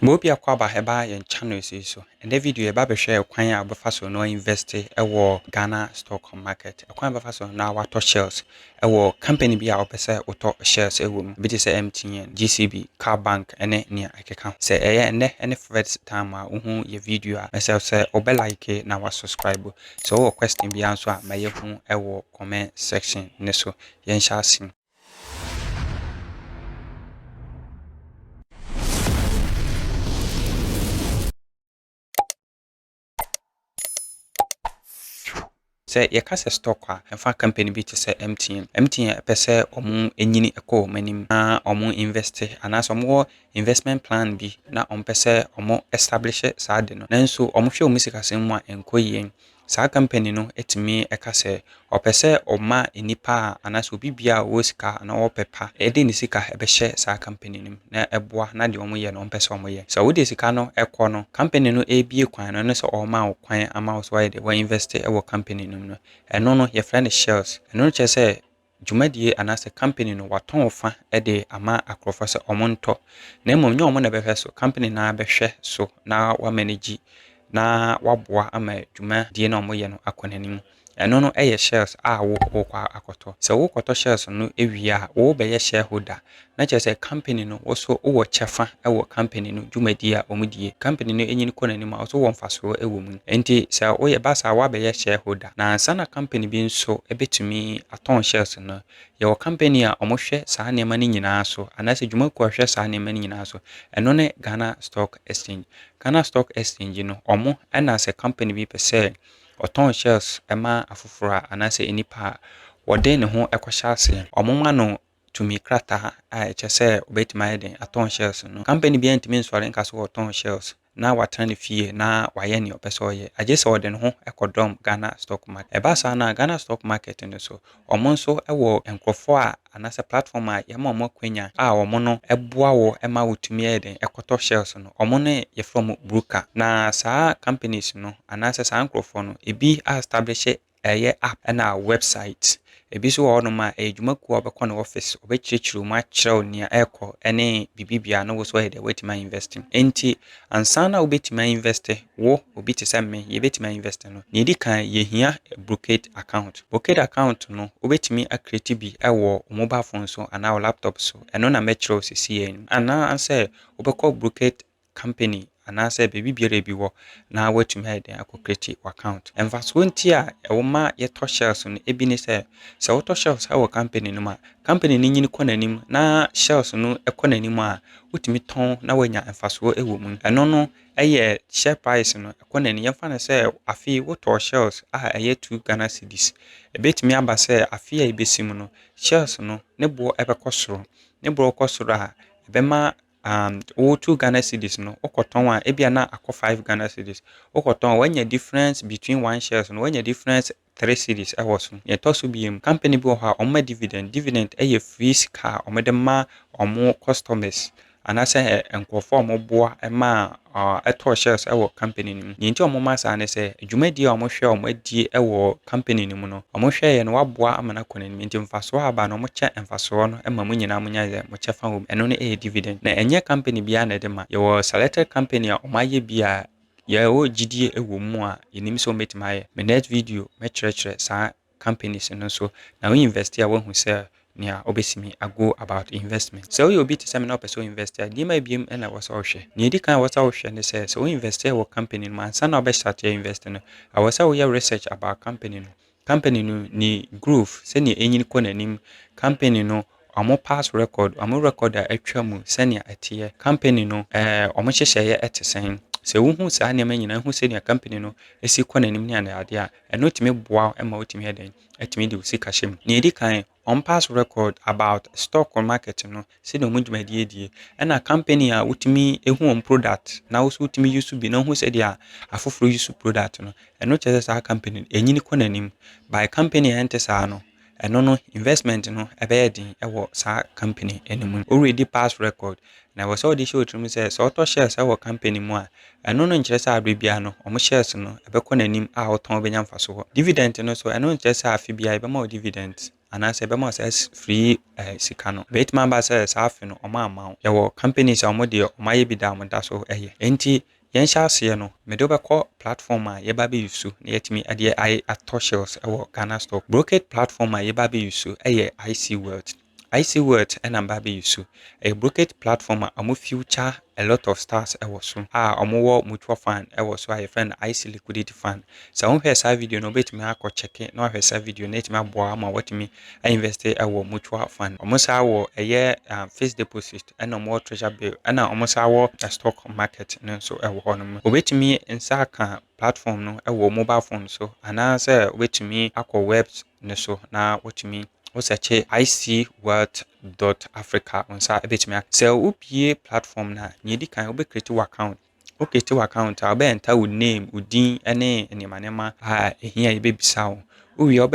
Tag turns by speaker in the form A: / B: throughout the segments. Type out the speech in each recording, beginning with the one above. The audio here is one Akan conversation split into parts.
A: Mobia kwaba heba yen channel so. And the video eba be share kwan a obefa so no invest ewo Ghana stock market. Kwan befa so na wato shares ewo company bi a opese auto shares ewo mu. Bi say MTN, GCB, Car Bank ene nia akeka. Se eye ene first time a uhu ye video a myself say obe like na wa subscribe. So o question bi anso a maye hu ewo comment section ne so. Yen sha asim. Say ye kase stock a emfa company bi te say MTN pese omu enyini ekọ manim na omu invest anaso omu investment plan bi na ompese omu establish sa de no nanso omu hwe omu sikasem mu a enkoyien sa company no etimi ekase opese oma enipa anaso bibia wo sika na opepa ede ni sika ebehye sa company nim na eboa na de omu ye no ompese omu ye so wo de sika no ekọ no company no ebie kwan no so oma wo kwan ama wo so ye de wo invest e wo company no no eno no ye friend shares eno no chese dwumadie anase company no waton fa de ama akrofo se omonto na emom nye omo na behwe so company na behwe so na wa manage na waboa ama dwumadie na omo ye no akonanim eno no eye shares a wo kwa akoto se wo koto shares no ewia wo be ye shareholder na chese company no wo so wo chefa wo company no dwumadie a omudie company no enyin konanim a so wo mfaso ewo mu enti se wo ye basa wa be ye shareholder na sana company bi nso ebetumi aton shares no ye wo company a omohwe saa nema ni nyina so anase dwumaku ahwe saa nema ni nyina so eno ne Ghana Stock Exchange. Ghana Stock Exchange no omo na se company bi pese oton shares ema afufura anase enipa wode ne ho ekohya ase omo ma no tumi krata a echese obetima eden aton shares no company bi antimi nsore nka so oton shares na watan fie na waye ne opese oye agese ode ne ho ekodom Ghana stock market eba sa na Ghana stock market ne so omo nso ewo enkrofo a anase platform a yema omo kwanya a omo no eboa wo ema wotumi eden ekoto shares no omo ne ye from broker na sa companies no anase sa enkrofo no ebi a establish eye app na website ebi so wo no ma edwumaku obekọ na office obechichiru ma kyerɛw nia eko ene bibibia no wo so he de wetima investing enti ansana obetima invest wo obi te sɛ me ye betima invest no ne di kan ye hia brokerage account no obetimi acreate bi ewo mobile phone so ana o laptop so eno na metro cc ana ansɛ obekọ brokerage company anase baby biara bi wo na watumi heden akocreate account emfaso nti a ewoma ye to shares no ebi ne se wo to shares awo company no ma company ni nyini konanim na shares no ekonanim a wotumi ton na wanya emfaso ewo mu eno no eye share price no ekonanim yemfa na se afi wo to shares a eye 2 Ghana cedis ebetumi aba se afi a ebesim no shares no ne bo ebekosoro ne bo kosoro a ebema o 2 Ghana cedis no okoton a ebia na akọ 5 Ghana cedis okoton wanya difference between one shares no wanya difference 3 cedis ewoso ye toso biem company bi ho a omma dividend eye free sika omedema omo customers anase enkofo omoboa ema eto shares ewo company nim nti omoma sa ne se dwumadi a omohwe omadie ewo company nim no omohwe ye no waboa amana konanim nti mfaso aba no omoche emfaso no ema munyina munyaye moche fa hom eno ne dividend na enye company bia na de ma ye wo selected company a omaye bia ye wo gidie ewo mu a yenim so metima ye me next video me kyerɛkyerɛ sa companies no so na we invest ya wo hu se nia obesimi ago about investment so you be to say me na person invest di ma biem na wo so hwe ni di kan wo so hwe ne say so invest wo company man sa na obe start your invest no I was say we research about company no ni growth se ni enyin ko nanim company no amo pass record amo record a atwa mu se ni atie company no omo hyehye etesen se wo hu sa nneema nyina hu se ni company no esi ko nanim ni ade a eno timi boa ema otimi heden atimi de usika hyem ni di kan on pass record about stock on market no se no mudwumadi die na company a utimi ehu on product na wo so utimi use bi na hu se dia afoforo use product no eno chese sa company enyini konanim by company ente sa no eno no investment no ebeyedin ewo sa company enimu already pass record na wo so di show trim se so to shares ewo company mu a eno no nkyere sa abrebia no omo shares no ebekonanim a oton obenya mfaso dividend no so eno nkyere sa afibia ebema dividend anaasɛ ɛbɛma sɛ free sika no bɛtumi aba sɛ saa afe no ɔma ama wo yɛwɔ companies a ɔmo deɛ ɔmo ayɛ bi da ɔmo da so ɛyɛ enti yɛnhyɛ aseɛ no mede wobɛkɔ platform a yɛba bɛyi so na yɛtumi adeɛ atɔ shares ɛwɔ Ghana stock brokerage platform a yɛba bɛyi so ɛyɛ IC Wealth ɛna mba bɛyi so ɛyɛ brokerage platform a ɔmo future a lot of stars ɛwɔ so a ɔmo wɔ mutual fund ɛwɔ so a yɛfrɛ no IC liquidity fund sɛ wohwɛ saa video no wobɛtumi akɔ check na wahwɛ saa video na ɛtumi aboa ama watumi invest ɛwɔ mutual fund ɔmo saa wɔ ɛyɛ fixed deposit ɛna ɔmo wɔ treasure bill ɛna ɔmo saa wɔ stock market no nso ɛwɔ hɔ nom wobɛtumi nsa aka platform no ɛwɔ mobile phone so anaasɛ wobɛtumi akɔ web no so na wotumi wosearch icwealth.africa nsa ɛbɛtumi sɛ wobie platform na nyedi kan wobɛcreate wo account create wo account a wobɛenter wo name wo din ne nneɛma a ɛhia yɛbɛbisa wo wowie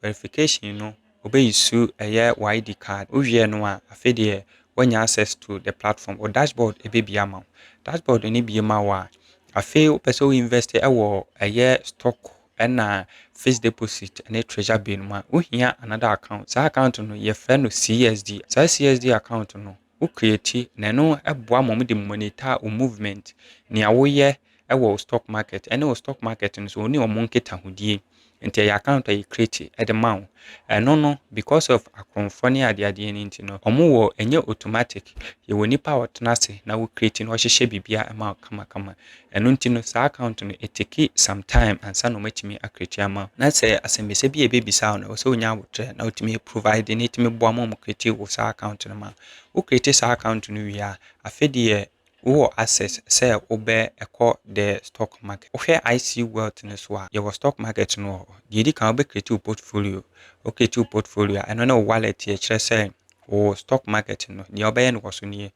A: verification no wobɛyisu ɛyɛ wo ID card wowie no a afei deɛ woanya access to the platform wo dashboard ɛbɛbia ma wo dashboard no bie ma wo a afei wopɛ sɛ wo invest ɛwɔ ɛyɛ stock ɛna fixed deposit ne treasure bill no a wohia another account saa account no yɛfrɛ no CSD saa CSD account no wo create na ɛno ɛboa ma de monitor wo movement nea woyɛ ɛwɔ stock market ɛne wo stock market no so oni ɔmo nkitahodie nti ɛyɛ account a yɛ create ɛde ma wo ɛno no because of akrɔmfoɔ ne adeadeɛ no nti no ɔmo wɔ ɛnyɛ automatic yɛwɔ nipa a ɔtena ase na wo create no ɔhyehyɛ bibia ɛma wo kamakama ɛno nti no saa account no it take some time ansa na ɔmatumi acreate ama wo na sɛ asɛmbɛsɛ bi ɛbɛbisa wo na wɔsɛ wonya abotrɛ na wotumi provide ne tumi boa ma ɔmo create wo saa account no ma wo create saa account no wie a afei deɛ wowɔ access sɛ wobɛ ɛkɔ the stock market wohwɛ IC Wealth no so a yɛwɔ stock market no wɔ hɔ deɛ ɛdi kan wobɛcreate wo portfolio a ɛno ne wo wallet yɛkyerɛ sɛ wo stock market no deɛ wobɛyɛ no wɔ so nie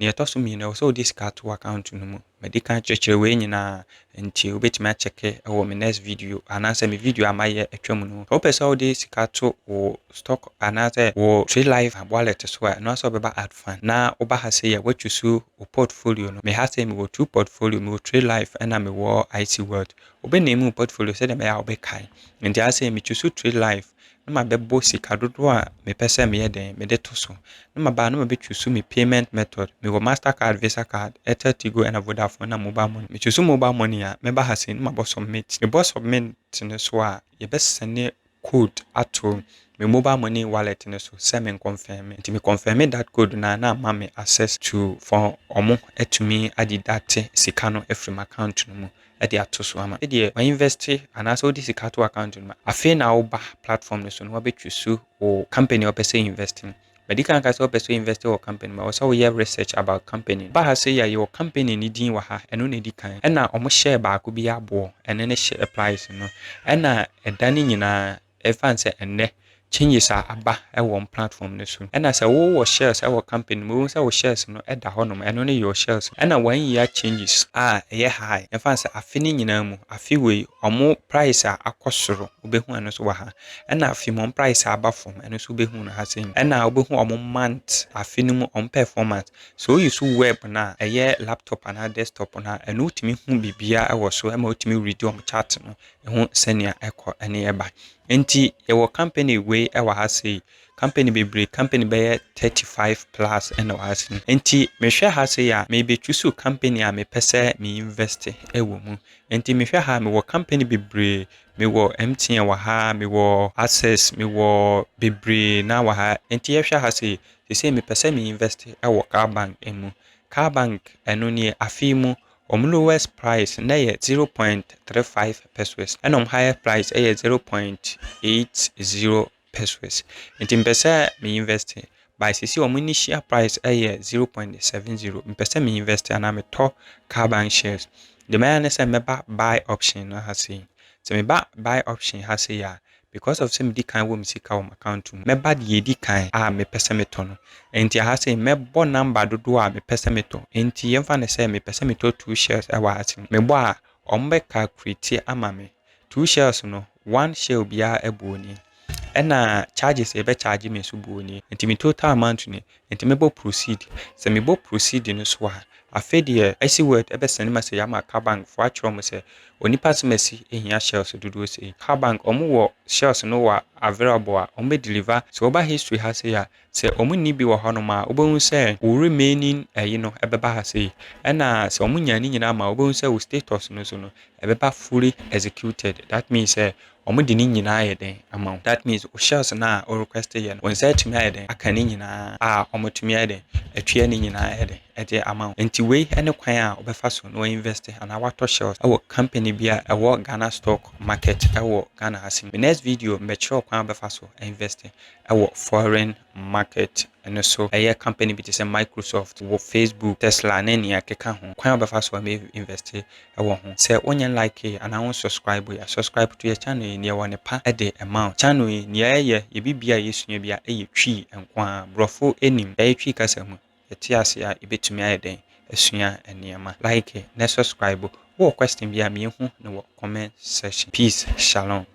A: neɛ ɛtɔ so mmienu ɛwɔ sɛ wode sika to account no mu madi kan kyerɛkyerɛ wei nyinaa nti wobɛtumi akyɛke ɛwɔ me next video anaasɛ me video a mayɛ atwa mu no wopɛ sɛ wode sika to wo stock anaasɛ wo trade life wallet so a ɛno sɛ wobɛba add fund na woba ha sɛ yɛ woatwu so wo portfolio no meha sɛ mewɔ two portfolio mewɔ trade life ɛna mewɔ IC Wealth wobɛname wo portfolio sɛdeɛ mɛyɛ a wobɛkae nti ha sɛ metwu so trade life na mabɛbɔ sika dodoɔ a mepɛ sɛ meyɛ den mede to so na mabɛtwu so me payment method mewɔ Mastercard, Visa card, Airtel, Tigo ɛna Vodafone na mobile money metwu so mobile money a mɛba ha sɛ na mabɔ submit mebɔ submit no so a yɛbɛsɛne code ato me mobile money wallet no so sɛ me confirm nti me confirm that code na ama me access to for ɔmo atumi adidate sika no afiri my account no mu ɛde ato so ama ɛdeɛ wa invest anaasɛ wode sika to account no mu afei na woba platform no so no wabɛtwi so wo company a wopɛ sɛ invest no bɛdi kan ka sɛ wopɛ sɛ invest wɔ company ma wɔ sɛ woyɛ research about company ba ha sɛ yɛwɔ company ne din wɔ ha ɛno na ɛdi kan ɛna ɔmo share baako bi aboɔ ɛne ne share price no ɛna ɛda ne nyinaa ɛfa sɛ ɛnnɛ changes a aba ɛwɔ platform no so ɛna sɛ wowɔ shares ɛwɔ company mu sɛ wo shares no ɛda hɔ nom ɛno ne your shares ɛna 1 year changes a ɛyɛ high ɛfa sɛ afe ne nyinaa mu afe wei ɔmo price a akɔ soro wobɛhu ɛno so wɔ ha ɛna afe mo price a aba fam ɛno so wobɛhu no ha sɛ ɛna wobɛhu ɔmo month afe no mu ɔmo performance so woyi so web na ɛyɛ laptop anaa desktop na ɛno wotumi hu bibia ɛwɔ so ɛma wotumi read ɔmo chart no ɛho sɛnea ɛkɔ ɛne ɛba nti yɛwɔ company wei ɛwɔ ha sɛ company bebree company bɛyɛ 35 plus ɛna wɔ ha sɛ nti mehwɛ ha sɛ a mebɛtwu so company a mepɛ sɛ me invest ɛwɔ mu nti mehwɛ ha mewɔ company bebree mewɔ MTN wɔ ha mewɔ Access mewɔ bebree na wɔ ha nti yɛhwɛ ha sɛ mepɛ sɛ me invest ɛwɔ car bank mu car bank ɛno nie afei mu lowest price na yɛ 0.35 pesos and highest price yɛ 0.80 pesos nti mpɛ sɛ me invest by sisi initial price yɛ 0.70 mpɛ sɛ me invest ana me tɔ car bank shares the man ne sɛ meba buy option na ha sɛ meba buy option ha sɛ ya because of some kan wo msika wo account mu meba de di kan a me pese me to no enti ha say mebo number dodo a me pese me to enti yemfa ne say me pese me to 2 shares e wa ati mebo a ombe calculate ama me 2 shares no 1 share bia ebuoni ɛna charges ebe charge me so buoni enti me total amount ni enti mebo proceed se mebo proceed no so a Afei deɛ icy word ɛbɛsɛne message ama car bank fo akyerɛ mo sɛ onipa sɛ masi ehia shells dodoɔ sei. Car bank ɔmo wɔ shells no wɔ available a ɔmo bɛ deliver. Sɛ ɔba history ha sei a sɛ ɔmo nni bi wɔ hɔnom a wobɛhu sɛ wo remaining ɛyi no ɛbɛba ha sei. Ɛna sɛ ɔmo nya ne nyinaa ma wobɛhu sɛ wo status no so no ɛbɛba fully executed. That means sɛ ɔmo de ne nyinaa ayɛ den ama wo. That means wo shells na o request yɛ no wo nsa atumi ayɛ den aka ne nyinaa a ɔmo tumi ayɛ den atua ne nyinaa ayɛ den ɛde ama wo. Nti wei ɛne kwan a wobɛfa so na invest anaa watɔ shells ɛwɔ company bi a ɛwɔ Ghana stock market ɛwɔ Ghana ha sei. The next video mbɛkyerɛw kwan a wobɛfa so invest ɛwɔ foreign market ɛno so ɛyɛ company bi te sɛ Microsoft wɔ Facebook, Tesla ne nea ɛkeka ho. Kwan a wobɛfa so invest ɛwɔ ho. Sɛ wonyɛ like anaa wo subscribe a subscribe to yɛ channel yi nea ɛwɔ ne pa ɛde ɛma wo. Channel yi nea ɛyɛ yɛbibia a yɛsua bi a ɛyɛ twi nko a borɔfo anim ɛyɛ twi kasa mu yɛte ase a yɛbɛtumi ayɛ den asua nneɛma. Like na subscribe. Wɔ question bi a mehu na wɔ comment section. Peace, shalom.